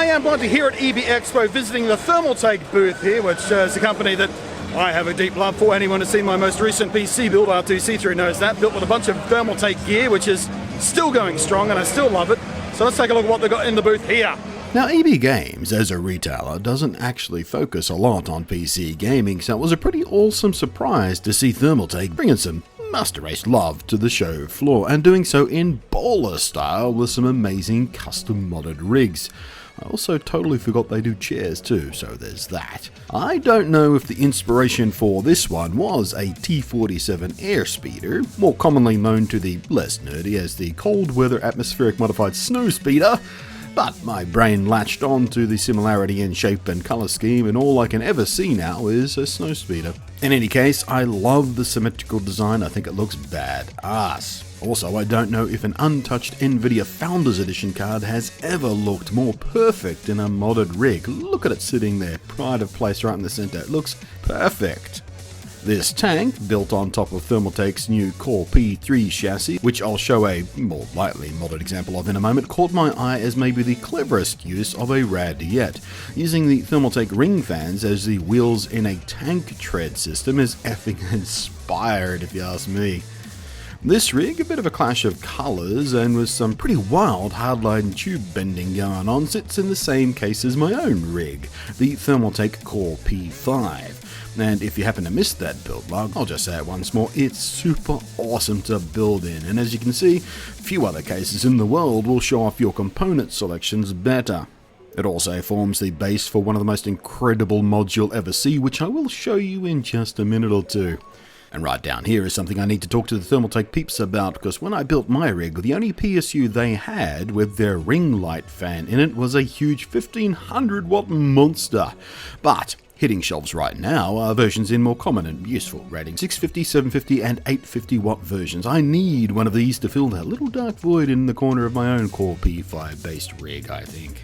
I am Blunty here at EBexpo visiting the Thermaltake booth here, which is a company that I have a deep love for. Anyone who's seen my most recent PC build, R2C3, knows that. Built with a bunch of Thermaltake gear, which is still going strong, and I still love it. So let's take a look at what they've got in the booth here. Now, EB Games, as a retailer, doesn't actually focus a lot on PC gaming, so it was a pretty awesome surprise to see Thermaltake bringing some Master Race love to the show floor, and doing so in baller style with some amazing custom modded rigs. I also totally forgot they do chairs too, so there's that. I don't know if the inspiration for this one was a T-47 airspeeder, more commonly known to the less nerdy as the cold weather atmospheric modified snowspeeder, but my brain latched on to the similarity in shape and colour scheme, and all I can ever see now is a snowspeeder. In any case, I love the symmetrical design. I think it looks badass. Also, I don't know if an untouched NVIDIA Founders Edition card has ever looked more perfect in a modded rig. Look at it sitting there, pride of place right in the centre. It looks perfect. This tank, built on top of Thermaltake's new Core P3 chassis, which I'll show a more lightly modded example of in a moment, caught my eye as maybe the cleverest use of a RAD yet. Using the Thermaltake ring fans as the wheels in a tank tread system is effing inspired, if you ask me. This rig, a bit of a clash of colours and with some pretty wild hardline tube bending going on, sits in the same case as my own rig, the Thermaltake Core P5. And if you happen to miss that build log, I'll just say it once more, it's super awesome to build in, and as you can see, few other cases in the world will show off your component selections better. It also forms the base for one of the most incredible mods you'll ever see, which I will show you in just a minute or two. And right down here is something I need to talk to the Thermaltake peeps about, because when I built my rig, the only PSU they had with their ring light fan in it was a huge 1500 watt monster. But hitting shelves right now are versions in more common and useful rating 650, 750 and 850 watt versions. I need one of these to fill that little dark void in the corner of my own Core P5 based rig, I think.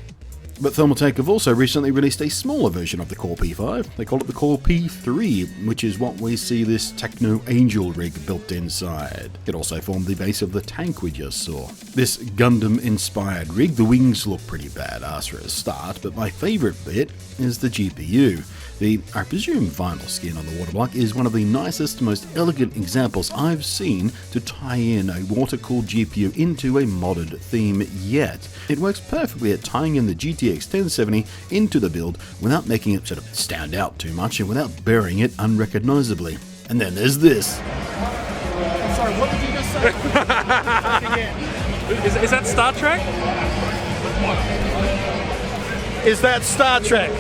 But Thermaltake have also recently released a smaller version of the Core P5. They call it the Core P3, which is what we see this Techno Angel rig built inside. It also formed the base of the tank we just saw. This Gundam-inspired rig, the wings look pretty badass for a start, but my favourite bit is the GPU. The, I presume, vinyl skin on the waterblock is one of the nicest, most elegant examples I've seen to tie in a water-cooled GPU into a modded theme yet. It works perfectly at tying in the GTX 1070 into the build without making it sort of stand out too much and without burying it unrecognizably. And then there's this. Sorry, what did you just say? Is that Star Trek? Is that Star Trek?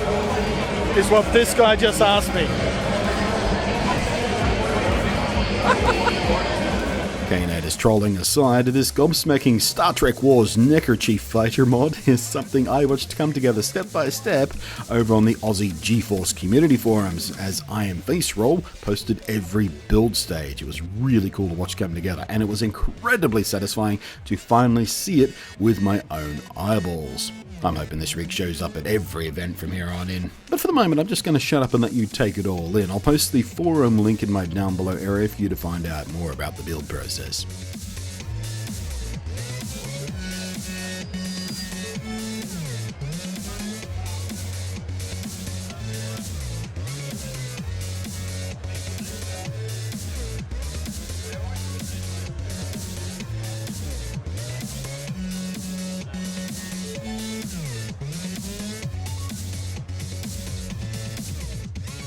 Is what this guy just asked me. K-Nators trolling aside, this gobsmacking Star Trek Wars Neckerchief fighter mod is something I watched come together step by step over on the Aussie GeForce community forums, as I Am Face Roll posted every build stage. It was really cool to watch come together, and it was incredibly satisfying to finally see it with my own eyeballs. I'm hoping this rig shows up at every event from here on in. But for the moment, I'm just going to shut up and let you take it all in. I'll post the forum link in my down below area for you to find out more about the build process.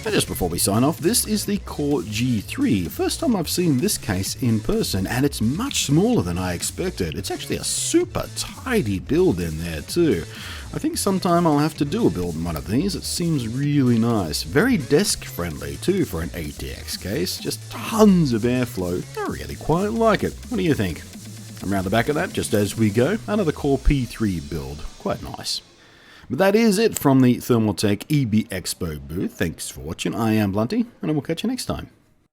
And just before we sign off, this is the Core G3. First time I've seen this case in person, and it's much smaller than I expected. It's actually a super tidy build in there too. I think sometime I'll have to do a build in one of these. It seems really nice. Very desk friendly too for an ATX case. Just tons of airflow. I really quite like it. What do you think? And around the back of that, just as we go, another Core P3 build. Quite nice. But that is it from the Thermaltake EBexpo booth. Thanks for watching. I am Blunty, and I will catch you next time.